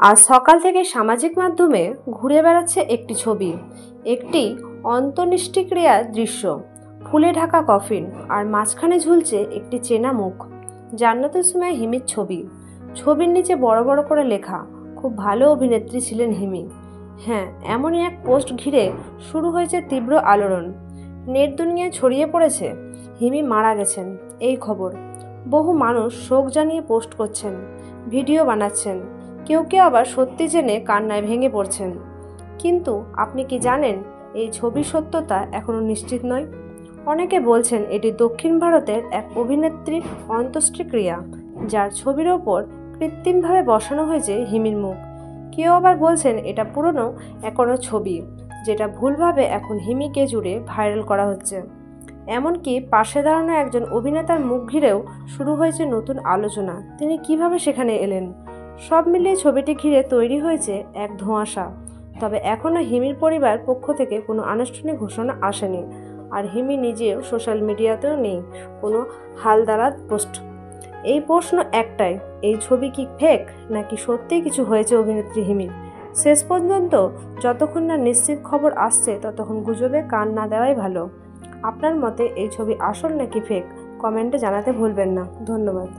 আজ সকাল থেকে সামাজিক মাধ্যমে ঘুরে বেড়াচ্ছে একটি ছবি, একটি অন্ত্যেষ্টিক্রিয়ার দৃশ্য। ফুলে ঢাকা কফিন আর মাঝখানে ঝুলছে একটি চেনা মুখ। জান্নাতুল সুমাইয়া হিমির ছবি। ছবির নিচে বড় বড় করে লেখা, খুব ভালো অভিনেত্রী ছিলেন হিমি। হ্যাঁ, এমনই এক পোস্ট ঘিরে শুরু হয়েছে তীব্র আলোড়ন। নেট দুনিয়ায় ছড়িয়ে পড়েছে হিমি মারা গেছেন এই খবর। বহু মানুষ শোক জানিয়ে পোস্ট করছেন, ভিডিও বানাচ্ছেন, কেউ কেউ আবার সত্যি জেনে কান্নায় ভেঙে পড়ছেন। কিন্তু আপনি কি জানেন, এই ছবির সত্যতা এখনও নিশ্চিত নয়। অনেকে বলছেন এটি দক্ষিণ ভারতের এক অভিনেত্রীর অন্ত্যেষ্টিক্রিয়া, যার ছবির ওপর কৃত্রিমভাবে বসানো হয়েছে হিমির মুখ। কেউ আবার বলছেন এটা পুরনো এখনো ছবি, যেটা ভুলভাবে এখন হিমিকে জুড়ে ভাইরাল করা হচ্ছে। এমনকি পাশে দাঁড়ানো একজন অভিনেতার মুখ ঘিরেও শুরু হয়েছে নতুন আলোচনা, তিনি কিভাবে সেখানে এলেন। সব মিলিয়ে ছবিটি ঘিরে তৈরি হয়েছে এক ধোঁয়াশা। তবে এখনও হিমির পরিবার পক্ষ থেকে কোনো আনুষ্ঠানিক ঘোষণা আসেনি, আর হিমি নিজেও সোশ্যাল মিডিয়াতেও নেই কোনো হালদারাত পোস্ট। এই প্রশ্ন একটাই, এই ছবি কি ফেক, নাকি সত্যিই কিছু হয়েছে অভিনেত্রী হিমির। শেষ পর্যন্ত যতক্ষণ না নিশ্চিত খবর আসছে ততক্ষণ গুজবে কান না দেওয়াই ভালো। আপনার মতে এই ছবি আসল নাকি ফেক, কমেন্টে জানাতে ভুলবেন না। ধন্যবাদ।